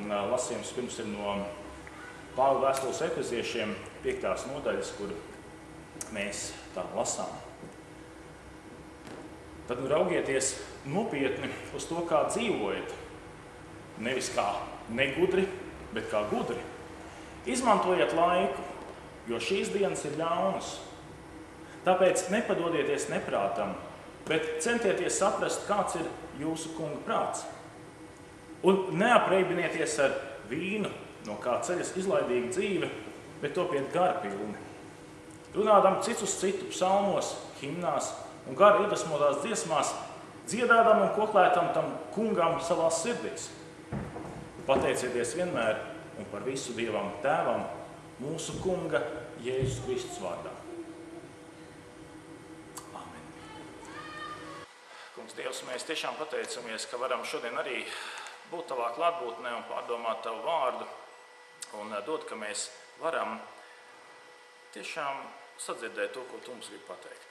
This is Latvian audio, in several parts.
lasījums pirms ir no Pāvila vēstules efeziešiem 5. nodaļas, kur mēs tā lasām. Tad raugieties nopietni uz to, kā dzīvojat. Nevis kā negudri, bet kā gudri. Izmantojiet laiku, jo šīs dienas ir ļaunas. Tāpēc nepadodieties neprātam, bet centieties saprast, kāds ir jūsu kunga prāts. Un neapreibināties ar vīnu, no kā ceļas izlaidīga dzīve, bet topiet gara pilni. Runādam cits uz citu psalmos, himnās un gara iedvesmotās dziesmās, dziedādam un koklētam tam kungam savās sirdīs. Pateicieties vienmēr un par visu Dievam Tēvam, mūsu kunga Jēzus Kristus vārdā. Amen. Kungs Dievs, mēs tiešām pateicamies, ka varam šodien arī būt Tavā klātbūtnē un pārdomāt Tavu vārdu un dod, ka mēs varam tiešām sadzirdēt to, ko Tu mums gribi pateikt.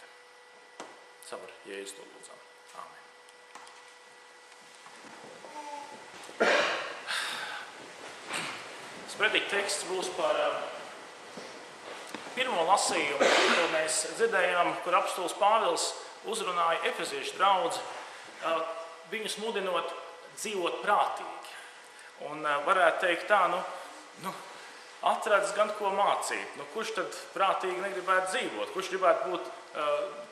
Caur Jēzus to lūdzam. Amen. Sprediķa teksts būs par pirmo lasījumu, ko mēs dzirdējām, kur apostols Pāvils uzrunāja efeziešu draudzi, viņus mudinot dzīvot prātīgi. Un varētu teikt tā, atradz gan ko mācīt. Kurš tad prātīgi negribētu dzīvot? Kurš gribētu būt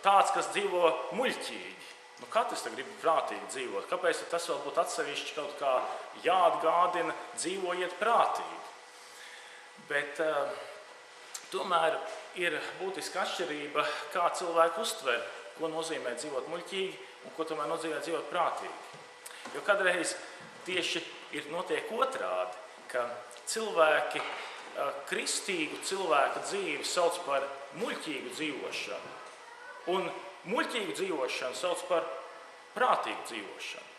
tāds, kas dzīvo muļķīgi? Katrs te grib prātīgi dzīvot. Kāpēc tas vēl būtu atsevišķi kaut kā jāatgādina, dzīvojiet prātīgi? Bet tomēr ir būtiska atšķirība, kā cilvēki uztver, ko nozīmē dzīvot muļķīgi un ko tomēr nozīmē dzīvot prātīgi. Jo kādreiz tieši notiek otrādi, ka cilvēki kristīgu cilvēku dzīvi sauc par muļķīgu dzīvošanu, un muļķīgu dzīvošanu sauc par prātīgu dzīvošanu.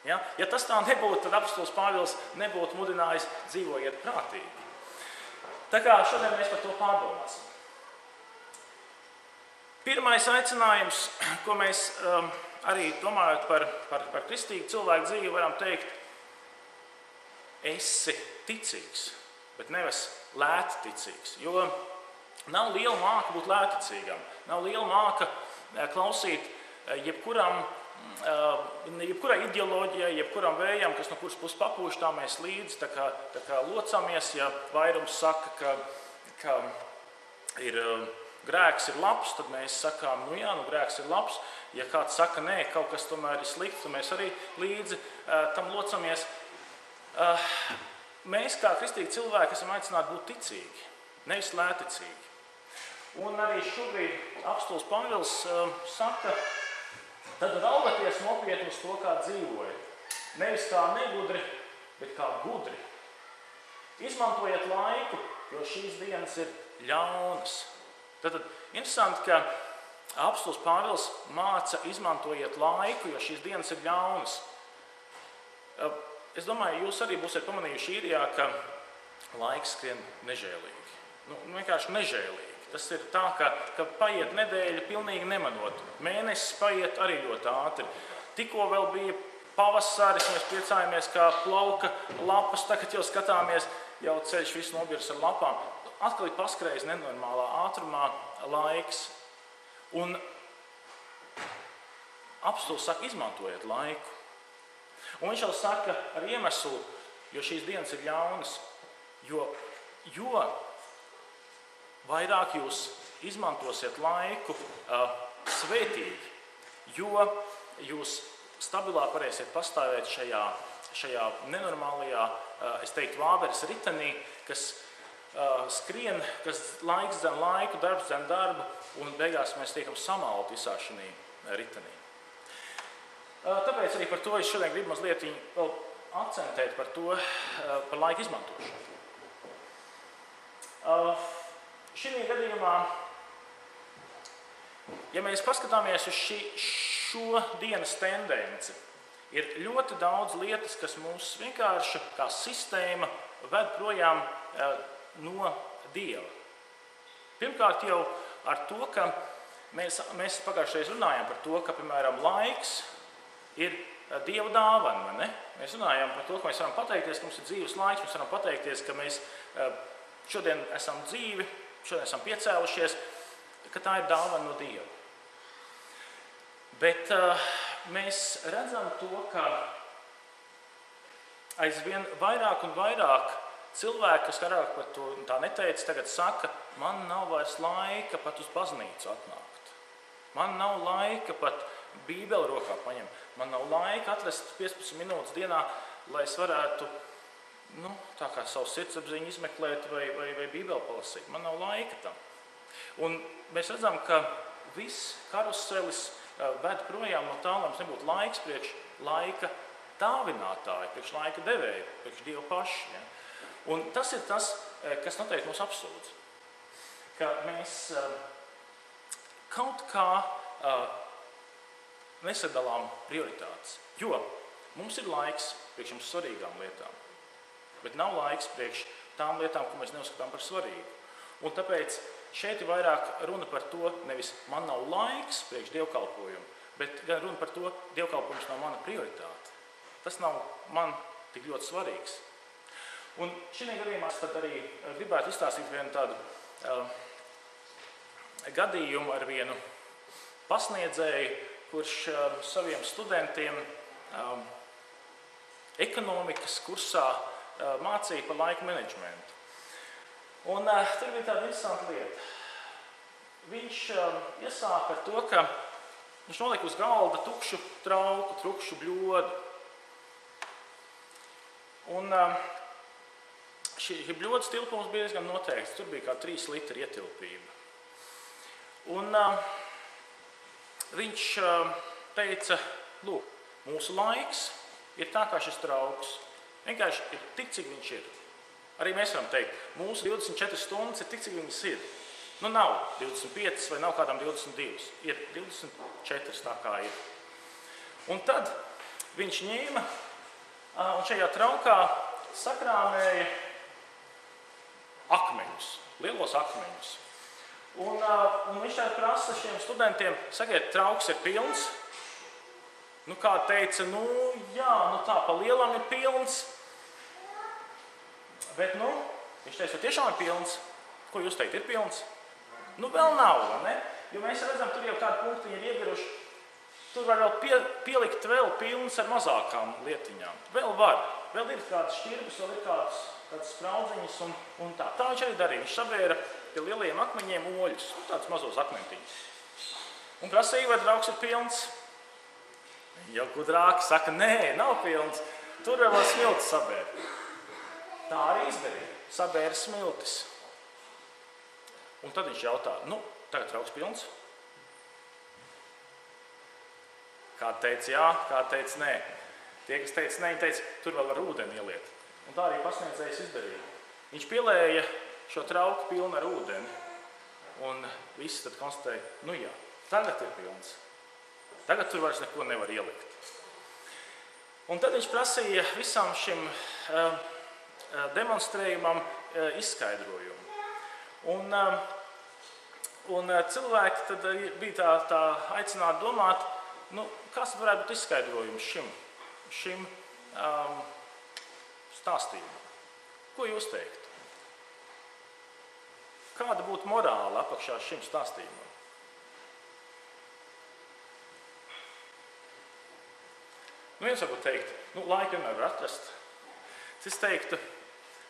Ja tas tā nebūtu, tad apostols Pāvils nebūtu mudinājis dzīvojiet prātīgi. Tā kā šodien mēs par to pārdomāsim. Pirmais aicinājums, ko mēs arī domājot par kristīgu cilvēku dzīvi, varam teikt, esi ticīgs, bet nevis lētticīgs. Jo nav liela māka būt lētticīgam, nav liela māka klausīt jebkurai ideoloģijai, jebkuram vējam, kas no kuras puses papūš, tā mēs līdzi, tā kā locamies, ja vairums saka, ka grēks ir labs, tad mēs sakām, grēks ir labs. Ja kāds saka, nē, kaut kas tomēr ir slikts, tad mēs arī līdzi tam locamies. Mēs, kā kristīgi cilvēki, esam aicināti būt ticīgi, nevis lētticīgi. Un arī šobrīd apostols Pāvils saka, tad raugieties nopietni uz to, kā dzīvojat. Nevis kā negudri, bet kā gudri. Izmantojiet laiku, jo šīs dienas ir ļaunas. Tad interesanti, ka apostols Pāvils māca izmantojiet laiku, jo šīs dienas ir ļaunas. Es domāju, jūs arī būsiet pamanījuši īrijā, ka laiks skrien nežēlīgi. Vienkārši nežēlīgi. Tas ir tā, ka paiet nedēļa pilnīgi nemanot. Mēnesis paiet arī ļoti ātri. Tikko vēl bija pavasaris, mēs priecājamies, kā plauka lapas, tagad jau skatāmies, jau ceļš viss nobirs ar lapām. Atkal ir paskrējis nenormālā ātrumā laiks. Un apostols saka, izmantojiet laiku. Un viņš jau saka ar iemeslu, jo šīs dienas ir ļaunas, jo vairāk jūs izmantosiet laiku svētīgi, jo jūs stabilāk varēsiet pastāvēt šajā nenormālajā, es teiktu, vāveres ritenī, kas skrien, kas laiks dzen laiku, darbs dzen darbu, un beigās mēs tiekam samalti visā šajā ritenī. Tāpēc arī par to es šodien gribu mazliet vēl akcentēt par to, par laika izmantošanu. Šī gadījumā, ja mēs paskatāmies uz šo dienas tendenci, ir ļoti daudz lietas, kas mūs vienkārši kā sistēma ved projām no Dieva. Pirmkārt jau ar to, ka mēs pagājušajā runājām par to, ka, piemēram, laiks ir Dieva dāvana, vai ne? Mēs runājam par to, ka mēs varam pateikties, ka mums ir dzīves laiks, mēs varam pateikties, ka mēs šodien esam dzīvi, šodien esam piecēlušies, ka tā ir dāvana no Dieva. Bet mēs redzam to, ka aizvien vairāk un vairāk cilvēki, kas agrāk par to tā neteica, tagad saka, man nav vairs laika pat uz baznīcu atnākt. Man nav laika pat Bībeli rokā paņemt. Man nav laika atrast 15 minūtes dienā, lai es varētu tā kā savu sirdsapziņu izmeklēt vai Bībeli palasīt. Man nav laika tam. Un mēs redzam, ka viss karuselis ved projām no tā, lai mums nebūtu laiks priekš laika dāvinātāji, priekš laika devēji, priekš Dieva paši. Ja? Un tas ir tas, kas noteikti mūs apsūdz. Ka mēs kaut kā nesadalām prioritātes. Jo mums ir laiks priekš mums svarīgām lietām, bet nav laiks priekš tām lietām, ko mēs neuzskatām par svarīgu. Un tāpēc šeit ir vairāk runa par to, nevis man nav laiks priekš dievkalpojumu, bet gan runa par to, dievkalpojums nav mana prioritāte. Tas nav man tik ļoti svarīgs. Un šī gadījumā es tad arī gribētu izstāstīt vienu tādu gadījumu ar vienu pasniedzēju, kurš saviem studentiem ekonomikas kursā mācīja par laika menedžmentu. Un tur bija tāda interesanta lieta. Viņš iesāka ar to, ka viņš nolika uz galda tukšu trauku, tukšu bļodu. Un šī bļodas tilpums bija diezgan noteikts. Tur bija kā 3 litri ietilpība. Un viņš teica, lūk, mūsu laiks ir tā kā šis trauks. Vienkārši ir tik, cik viņš ir. Arī mēs varam teikt, mūsu 24 stundas ir tik, cik viņas ir. Nav 25 vai nav kādam 22. Ir 24 tā kā ir. Un tad viņš ņēma un šajā traukā sakrāmēja akmeņus, lielos akmeņus. Un viņš tā prasa šiem studentiem, sakiet, trauks ir pilns. Kā teica, tā pa lielam ir pilns. Bet, viņš teica, tiešām ir pilns. Ko jūs teikt, ir pilns? Vēl nav, vai ne? Jo mēs redzam, tur jau kādu punktiņu ir iebiruši. Tur var vēl pielikt vēl pilns ar mazākām lietiņām. Vēl var. Vēl ir kādas šķirbas, vēl ir kādas spraudziņas un tā. Tā viņš arī darīja. Viņš sabēra pie lielajiem akmeņiem oļus, tādus mazos akmentiņus. Un prasīja, vai trauks ir pilns. Jau gudrāki saka, nē, nav pilns. Tur vēl smiltis sabēra. Tā arī izdarīja. Sabēra smiltis. Un tad viņš jautā, tagad trauks pilns? Kāds teica jā, kāds teica nē. Tie, kas teica nē, viņi teica, tur vēl var ūdeni ieliet. Un tā arī pasniedzējs izdarīja. Viņš pielēja šo trauku pilnu ar ūdeni. Un visi tad konstatēja, jā, tagad ir pilns. Tagad tur vairs neko nevar ielikt. Un tad viņš prasīja visam šim demonstrējumam izskaidrojumu. Un cilvēki tad bija tā aicināti domāt, kas varētu būt izskaidrojums šim stāstījumam. Ko jūs teiktu? Kāda būtu morāla apakšā šim stāstījumam? Viens varbūt teikt, laiku vienmēr var atrast. Es teiktu,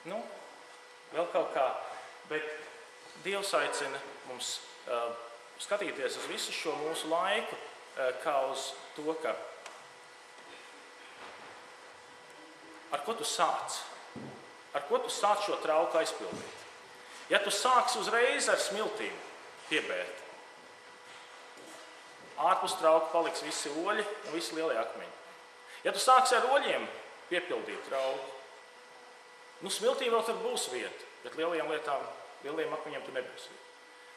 vēl kaut kā, bet Dievs aicina mums skatīties uz visu šo mūsu laiku, kā uz to, ka ar ko tu sāc? Ar ko tu sāc šo trauku aizpildīt? Ja tu sāksi uzreiz ar smiltīm piebērt, ārpus trauka paliks visi oļi un visi lielie akmeņi. Ja tu sāksi ar oļiem piepildīt trauku, smiltī vēl tur būs vieta, bet lielajām lietām, lielajiem akmeņiem tur nebūs vieta.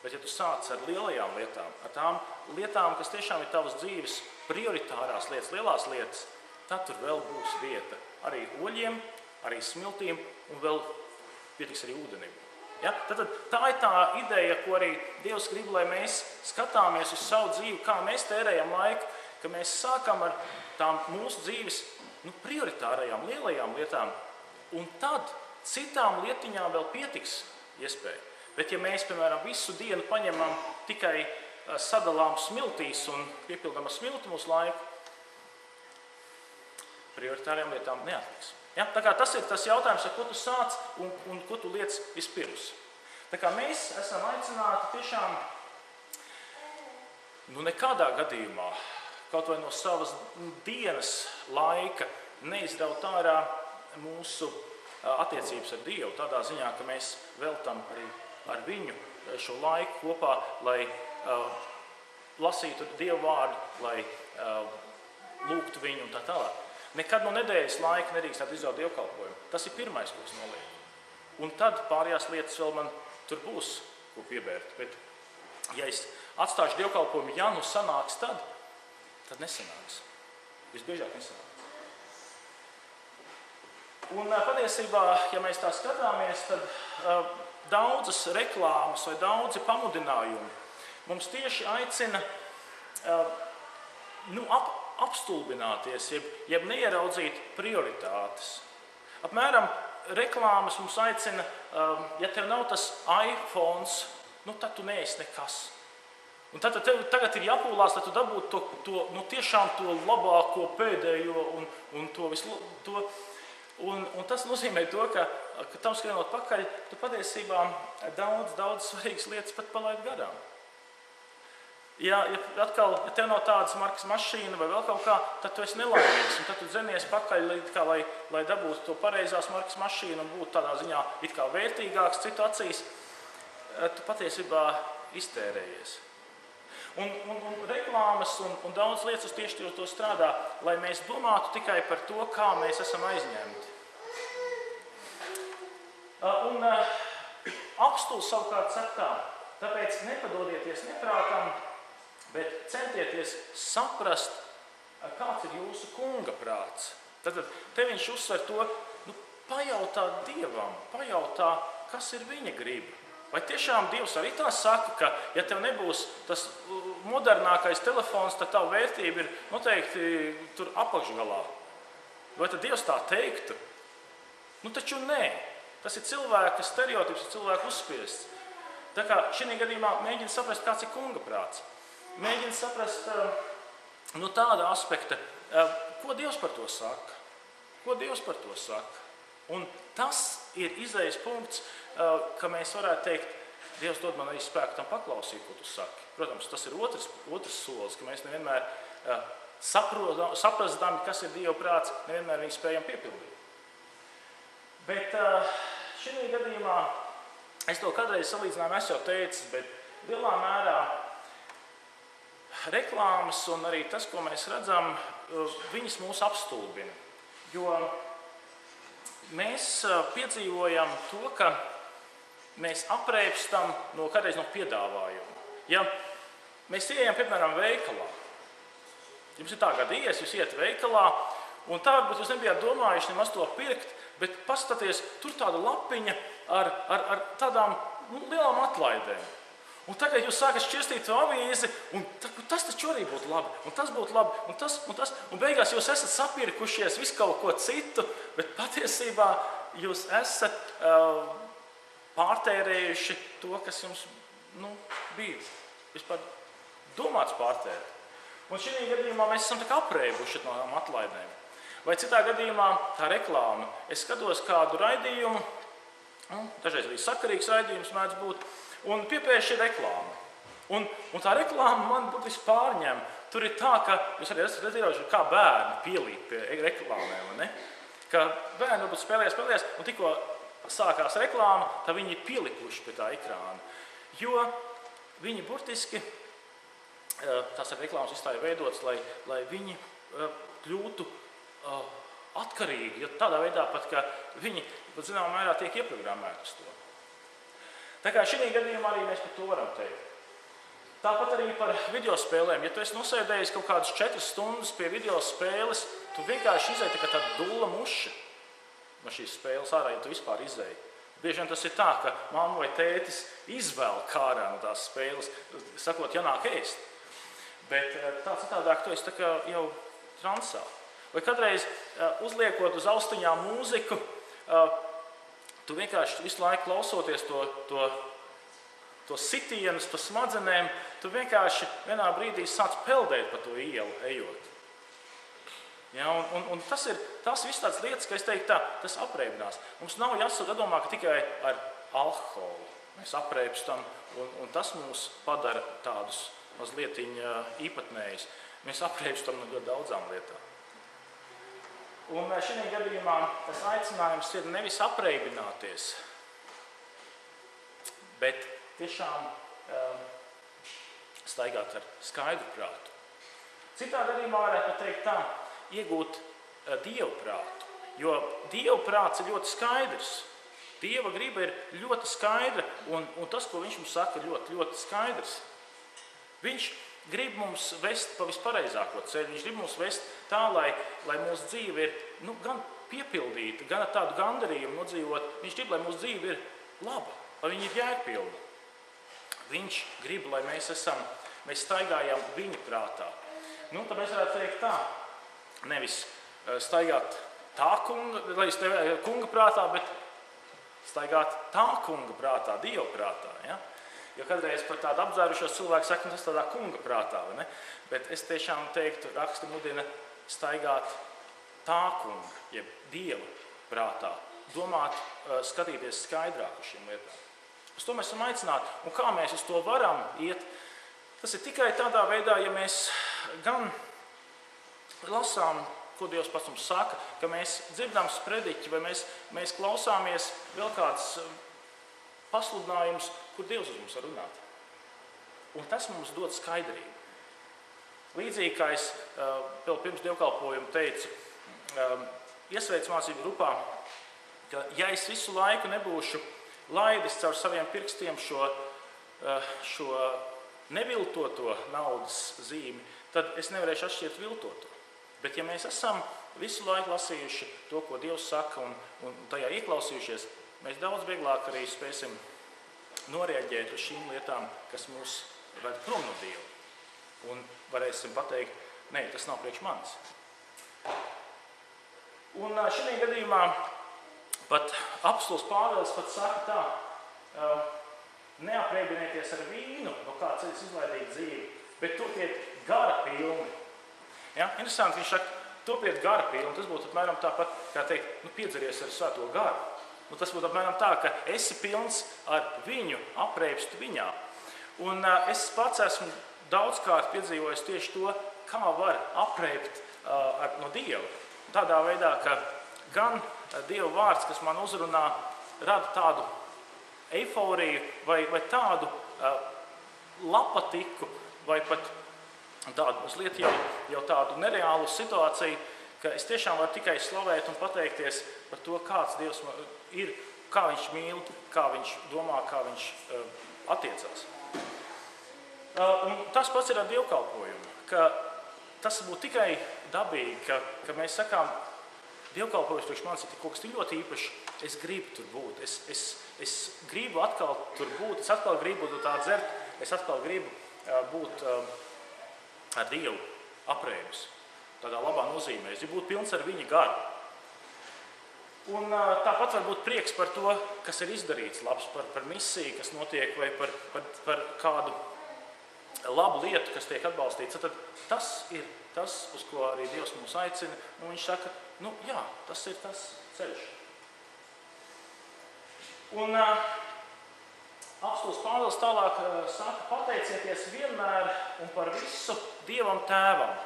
Bet ja tu sāc ar lielajām lietām, ar tām lietām, kas tiešām ir tavas dzīves prioritārās lietas, lielās lietas, tad tur vēl būs vieta arī oļiem, arī smiltīm un vēl pietiks arī ūdenim. Ja? Tad tā ir tā ideja, ko arī Dievs grib, lai mēs skatāmies uz savu dzīvi, kā mēs tērējam laiku, ka mēs sākam ar tām mūsu dzīves prioritārajām, lielajām lietām, un tad citām lietiņām vēl pietiks iespēja. Bet ja mēs, piemēram, visu dienu paņemam tikai sadalām smiltīs un piepildam ar smilti mūsu laiku, prioritārajām lietām neatliks. Ja? Tā kā tas ir tas jautājums, ar ko tu sāc un ko tu liec vispirms. Tā kā mēs esam aicināti tiešām nekādā gadījumā, kaut vai no savas dienas laika, neizraut ārā mūsu attiecības ar Dievu, tādā ziņā, ka mēs veltam arī ar viņu šo laiku kopā, lai lasītu Dievu vārdu, lai lūgtu viņu un tā tālāk. Nekad no nedēļas laika nedrīkstētu izraut dievkalpojumu. Tas ir pirmais, ko es nolieku. Un tad pārējās lietas vēl man tur būs, ko piebērt. Bet, ja es atstāšu dievkalpojumu, ja nu sanāks tad nesanāks. Visbiežāk nesanāks. Un patiesībā, ja mēs tā skatāmies, tad daudzas reklāmas vai daudzi pamudinājumi mums tieši aicina apstulbināties, jeb neieraudzīt prioritātes. Apmēram reklāmas mums aicina, ja tev nav tas iPhone, tad tu neesi nekas. Un tad tev tagad ir jāpūlās, lai tu dabūtu tiešām to labāko pēdējo un to visu. Un tas nozīmē to, ka tam skrienot pakaļ, tu patiesībā daudz svarīgas lietas pat palaid garām. Ja tev nav tādas markas mašīna vai vēl kaut kā, tad tu esi nelaimīgs. Un tad tu dzenies pakaļ, lai dabūtu to pareizās markas mašīnu un būtu tādā ziņā it kā vērtīgāks citu acīs. Tu patiesībā iztērējies. Un reklāmas un daudz lietas tieši to strādā, lai mēs domātu tikai par to, kā mēs esam aizņemti. Un apstulis savukārt saka tā, tāpēc nepadodieties neprātam, bet centieties saprast, kāds ir jūsu kunga prāts. Tad te viņš uzsver to, pajautāt Dievam, pajautā, kas ir viņa griba. Vai tiešām Dievs arī tā saka, ka ja tev nebūs tas modernākais telefons, tad tava vērtība ir noteikti tur apakšgalā? Vai tad Dievs tā teiktu? Taču nē. Tas ir cilvēka stereotips, cilvēka uzspiests. Tā kā šī gadījumā mēģina saprast, kāds ir kunga prāts. Mēģina saprast tāda aspekta, ko Dievs par to saka. Ko Dievs par to saka. Un tas ir izējas punkts, ka mēs varētu teikt, Dievs dod man arī spēku tam paklausīt, ko tu saki. Protams, tas ir otrs solis, ka mēs nevienmēr saprastami, kas ir Dieva prāts, nevienmēr viņu spējam piepildīt. Bet šī gadījumā, es to kādreiz salīdzinājumu esmu jau teicis, bet lielā mērā reklāmas un arī tas, ko mēs redzam, viņas mūs apstulbina. Jo mēs piedzīvojam to, ka mēs apreipstam kādreiz no piedāvājuma. Ja mēs ejam, piemēram, veikalā, jums ir tā gadījies, jūs iet veikalā, un tā varbūt jūs nebijāt domājuši nemaz to pirkt, bet paskaties, tur tāda lapiņa ar tādām lielām atlaidēm. Un tagad jūs sākat šķirstīt to avīzi, un tas taču arī būtu labi, un tas būtu labi, un tas. Un beigās jūs esat sapirkušies visu kaut ko citu, bet patiesībā jūs esat pārtērējuši to, kas jums bija vispār domāts pārtērēt. Un šī gadījumā mēs esam tā kā apreibuši no atlaidēm. Vai citā gadījumā tā reklāma. Es skatos kādu raidījumu, dažreiz arī sakarīgs raidījums mēdz būt, un piepēši ir reklāma. Un tā reklāma man būtiski pārņem. Tur ir tā, ka jūs arī esat redzējuši, kā bērni pielīp pie reklāmēm. Ne? Ka bērni varbūt spēlēs, un tikko sākās reklāma, tad viņi ir pielikuši pie tā ekrāna. Jo viņi burtiski, tās reklāmas izstāja veidotas, lai viņi kļūtu atkarīgi, jo tādā veidā pat, ka viņi, zināmā mērā, tiek ieprogrammēti uz to. Tā kā šī gadījumā arī mēs par to varam teikt. Tāpat arī par videospēlēm. Ja tu esi nosēdējis kaut kādas 4 stundas pie videospēles, tu vienkārši izēji tā kā tāda dulla muša no šīs spēles ārā, ja tu vispār izēji. Bieži vien tas ir tā, ka mamma vai tētis izvēl kārā no tās spēles, sakot, ja nāk ēst. Bet tā citādāk tu esi tā kā jau transā. Vai kādreiz uzliekot uz austiņām mūziku, tu vienkārši visu laiku klausoties to sitienus, to smadzenēm, tu vienkārši vienā brīdī sāc peldēt pa to ielu ejot. Ja, un tas ir viss tāds lietas, ka es teiktu tā, tas apreibinās. Mums nav jādomā, ka tikai ar alkoholu mēs apreibstam, un tas mūs padara tādus mazliet īpatnējus. Mēs apreibstam no ļoti daudzām lietām. Un šajā gadījumā tas aicinājums ir nevis apreibināties, bet tiešām staigāt ar skaidru prātu. Citā gadījumā varētu teikt tā, iegūt Dieva prātu, jo Dieva prāts ir ļoti skaidrs. Dieva griba ir ļoti skaidra, un tas, ko viņš mums saka, ir ļoti, ļoti skaidrs. Viņš grib mums vest pa vispareizāko ceļu, viņš grib mums vest tā, lai mūsu dzīve ir gan piepildīta, gan ar tādu gandarījumu nodzīvot. Viņš grib, lai mūsu dzīve ir laba, lai viņa ir jēgpilna. Viņš grib, lai mēs staigājam viņa prātā. Tad mēs varētu teikt tā, nevis staigāt tā kunga prātā, bet staigāt tā kunga prātā, Dieva prātā. Ja? Jo kādreiz par tādu apdzērušos cilvēku saka, tas tādā kunga prātā, vai ne? Bet es tiešām teiktu, raksta mudina staigāt tā kunga, jeb Dieva prātā. Domāt, skatīties skaidrāk uz šīm lietām. Uz to mēs esam aicināti. Un kā mēs uz to varam iet? Tas ir tikai tādā veidā, ja mēs gan lasām, ko Dievs pats mums saka, ka mēs dzirdam sprediķi, vai mēs klausāmies vēl kāds pasludinājums, kur Dievs uz mums var runāt. Un tas mums dod skaidrību. Līdzīgi kā es vēl pirms dievkalpojuma teicu, iesveicu mācību grupā, ka ja es visu laiku nebūšu laidis caur saviem pirkstiem šo neviltoto naudas zīmi, tad es nevarēšu atšķirt viltoto. Bet ja mēs esam visu laiku lasījuši to, ko Dievs saka, un tajā ieklausījušies, mēs daudz vieglāk arī spēsim noreaģēt uz šīm lietām, kas mūs ved prom no Dieva. Un varēsim pateikt, nē, tas nav priekš manis. Un šajā gadījumā pat apostols Pāvils pat saka tā, neaprēķinieties ar vīnu, no kā ceļas izlaidīt dzīvi, bet topiet gara pilni. Ja? Interesanti, viņš saka, topiet gara pilni. Tas būtu apmēram tāpat, kā teikt, piedzeries ar svēto garu. Tas būtu apmēram tā, ka esi pilns ar viņu, apreibstu viņā. Un es pats esmu daudzkārt piedzīvojis tieši to, kā var apreibt no Dieva. Tādā veidā, ka gan Dieva vārds, kas man uzrunā, rada tādu eiforiju vai tādu lapatiku, vai pat tādu mazliet jau tādu nereālu situāciju, ka es tiešām varu tikai slavēt un pateikties par to, kāds Dievs ir, kā viņš mīl, kā viņš domā, kā viņš attiecās. Un tas pats ir ar dievkalpojumu, ka tas būtu tikai dabīgi, ka mēs sakām, dievkalpojums priekš manis ir kaut kas ļoti īpašs, es gribu tur būt, es gribu atkal tur būt, es atkal gribu tā dzert, es atkal gribu būt ar Dievu apreibis. Tādā labā nozīmē. Es gribu būt pilns ar viņa garu. Un tāpat var būt prieks par to, kas ir izdarīts labs, par misiju, kas notiek, vai par kādu labu lietu, kas tiek atbalstīts. Tad tas ir tas, uz ko arī Dievs mūs aicina. Un viņš saka, jā, tas ir tas ceļš. Un apostols Pāvils tālāk saka, pateicieties vienmēr un par visu Dievam Tēvam,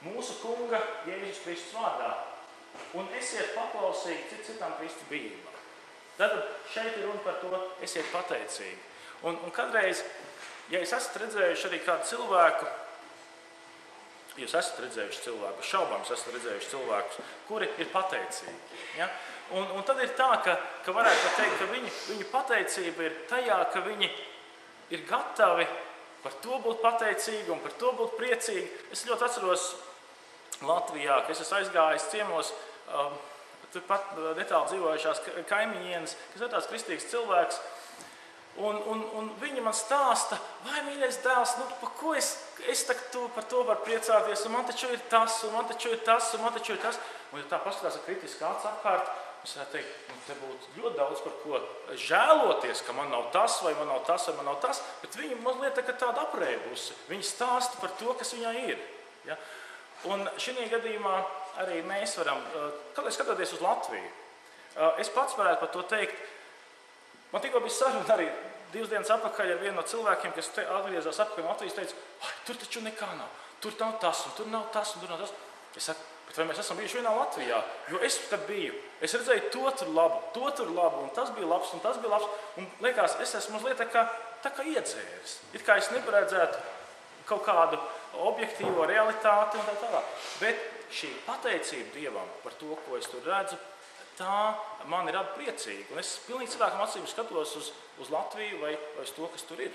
mūsu Kunga Jēzus Kristus vārdā, un esiet paklausīgi citam Kristu bijībā. Tad šeit ir runa par to, esiet pateicīgi. Un kādreiz, ja es esmu redzējuši arī kādu cilvēku, jūs esat redzējuši cilvēkus, šaubāms esat redzējuši cilvēkus, kuri ir pateicīgi. Ja? Un tad ir tā, ka varētu teikt, ka viņu pateicība ir tajā, ka viņi ir gatavi par to būt pateicīgi un par to būt priecīgi. Es ļoti atceros Latvijā, ka es esmu aizgājis ciemos, turpat netālu dzīvojušās kaimiņienes, kas ir tās kristīgs cilvēks. Un viņi man stāsta, vai mīļais dēls, par ko es par to varu priecāties, un man taču ir tas, un man taču ir tas, un man taču ir tas. Un ja tā paskatās ar kritisku acu apkārt, es varētu teikt, te būtu ļoti daudz par ko žēloties, ka man nav tas, vai man nav tas, vai man nav tas, bet viņi mazliet tāda apreibusi. Viņi stāsta par to, kas viņai ir. Ja? Un šajā gadījumā arī mēs varam, skatoties uz Latviju, es pats varētu par to teikt. Man tikko bija saruna arī 2 dienas atpakaļ ar vienu no cilvēkiem, kas atgriezās atpakaļ no Latvijas, teica, tur taču nekā nav, tur nav tas, un tur nav tas, un tur nav tas. Es saku, bet vai mēs esam bijuši vienā Latvijā? Jo es, kad biju, es redzēju to tur labu, un tas bija labs, un tas bija labs, un liekas, es esmu mazliet tā kā iedzēris. It kā es neparedzētu kaut kādu objektīvo realitāti un tā tālāk. Bet šī pateicība Dievam par to, ko es tur redzu, tā mani rada priecīgi. Un es pilnīgi citām acīm skatos uz Latviju vai uz to, kas tur ir.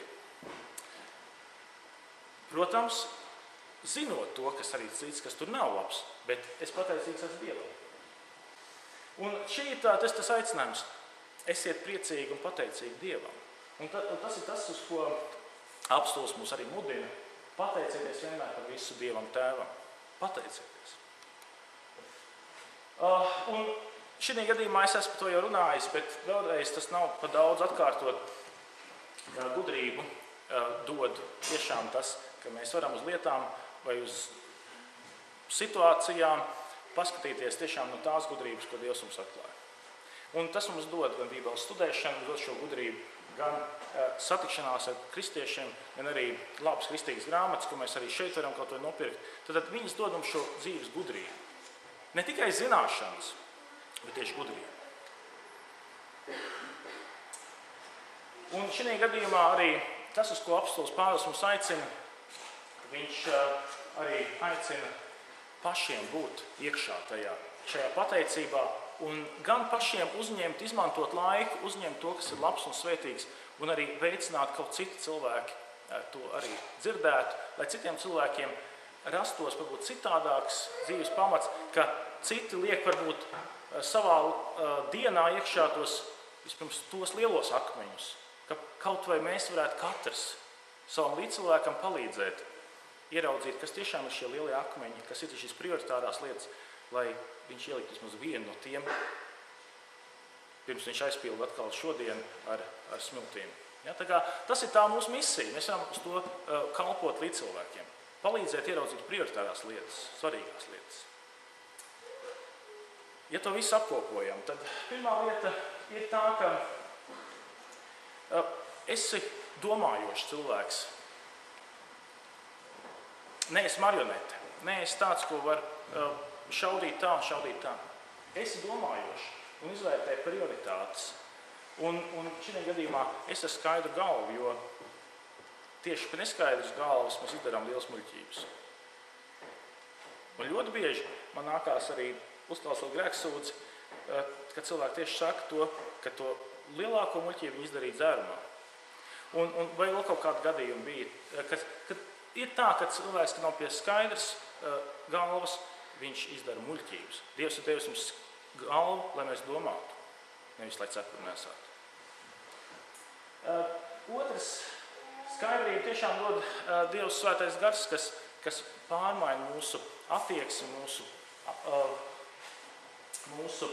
Protams, zinot to, kas arī cits, kas tur nav labs, bet es pateicīgs esmu Dievam. Un šī ir tas aicinājums. Esiet priecīgi un pateicīgi Dievam. Un tas ir tas, uz ko apstāsts mūs arī mudina. Pateicieties vienmēr par visu Dievam Tēvam. Pateicieties. Un šī gadījumā es esmu par to jau runājis, bet vēlreiz tas nav par daudz atkārtot. Gudrību dod tiešām tas, ka mēs varam uz lietām vai uz situācijām paskatīties tiešām no tās gudrības, ko Dievs mums atklāja. Un tas mums dod gan Bībeles studēšanu, dod šo gudrību, gan satikšanās ar kristiešiem, gan arī labas kristīgas grāmatas, ko mēs arī šeit varam kaut ko nopirkt. Tad viņas dod mums šo dzīves gudrību. Ne tikai zināšanas, bet tieši gudrība. Un šajā gadījumā arī tas, uz ko apstāsts Pāvils mums aicina, viņš arī aicina pašiem būt iekšā šajā pateicībā un gan pašiem uzņemt, izmantot laiku, uzņemt to, kas ir labs un svētīgs, un arī veicināt kaut citi cilvēki to arī dzirdētu, lai citiem cilvēkiem rastos varbūt citādāks dzīves pamats, ka citi liek varbūt savā dienā iekšā vispirms tos lielos akmeņus, ka kaut vai mēs varētu katrs savam līdzcilvēkam palīdzēt, ieraudzīt, kas tiešām ir šie lielie akmeņi, kas ir šīs prioritārās lietas, lai viņš ielikt vismaz vienu no tiem, pirms viņš aizpilda atkal šodien ar smiltīm. Ja, tas ir tā mūsu misija, mēs varam uz to kalpot līdzcilvēkiem, palīdzēt ieraudzīt prioritārās lietas, svarīgās lietas. Ja to visu apkopojam, tad pirmā lieta ir tā, ka esi domājošs cilvēks. Neesi marionete, neesi tāds, ko var šaudīt tā un šaudīt tā. Esi domājošs un izvērtē prioritātes. Un šajā gadījumā es ar skaidru galvu, jo tieši pie neskaidras galvas mēs izdarām lielas muļķības. Un ļoti bieži man nākās arī uzklausot grēksūdzi, kad cilvēki tieši saka to, ka to lielāko muļķību viņi izdarīja dzērumā. Un vai vēl kaut kādu gadījumu bija, kad ir tā, ka cilvēks, ka nav pie skaidras galvas, viņš izdara muļķības. Dievs ir devis mums galvu, lai mēs domātu, nevis lai cepuri nesātu. Otrs, skaidrība tiešām dod Dievs svētais gars, kas pārmaina mūsu attieksmi, mūsu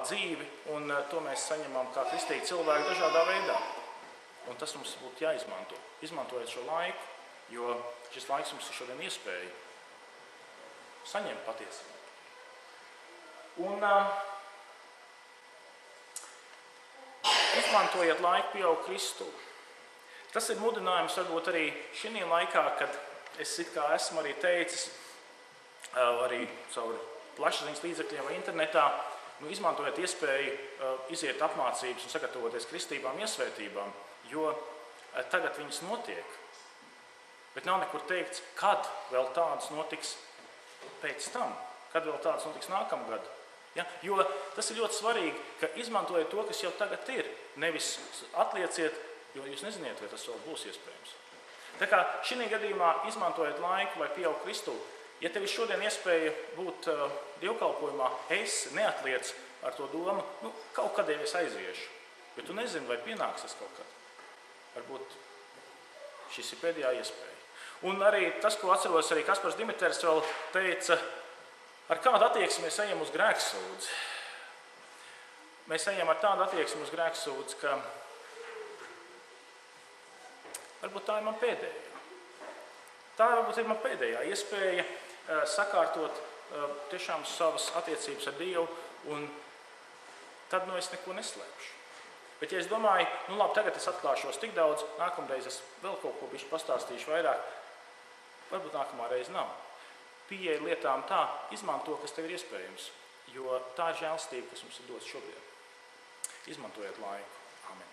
dzīvi, un to mēs saņemam kā kristīgi cilvēki dažādā veidā. Un tas mums būtu jāizmanto. Izmantojot šo laiku, jo šis laiks mums ir šodien iespēja saņemt patiesību. Un izmantojiet laiku pieaugt Kristu. Tas ir mudinājums varbūt arī šajā laikā, kad es esmu arī teicis, arī caur plašsaziņas līdzekļiem vai internetā, izmantojiet iespēju iziet apmācības un sagatavoties kristībām, iesvētībām, jo tagad viņas notiek. Bet nav nekur teikts, kad vēl tādas notiks pēc tam, kad vēl tādas notiks nākamgad. Ja? Jo tas ir ļoti svarīgi, ka izmantojiet to, kas jau tagad ir. Nevis atlieciet, jo jūs neziniet, vai tas vēl būs iespējams. Tā kā šī gadījumā izmantojiet laiku, lai pieaug Kristū. Ja tev ir šodien iespēja būt dievkalpojumā, es neatliec ar to domu, kaut kad jau es aiziešu. Bet tu nezini, vai pienāks tas kaut kad. Varbūt šis ir pēdējā iespēja. Un arī tas, ko atceros, arī Kaspars Dimiters vēl teica, ar kādu attieksmi mēs ejam uz grēksūdzi. Mēs ejam ar tādu attieksmi uz grēksūdzi, ka varbūt tā ir man pēdējā. Tā varbūt ir man pēdējā iespēja sakārtot tiešām savas attiecības ar Dievu, un tad es neko neslēpšu. Bet ja es domāju, labi, tagad es atklāšos tik daudz, nākamreiz es vēl kaut ko bišķi pastāstīšu vairāk, varbūt nākamā reize nav. Pieeja lietām tā, izmanto, kas tev ir iespējams, jo tā ir žēlstība, kas mums ir dots šobrīd. Izmantojiet laiku. Amen.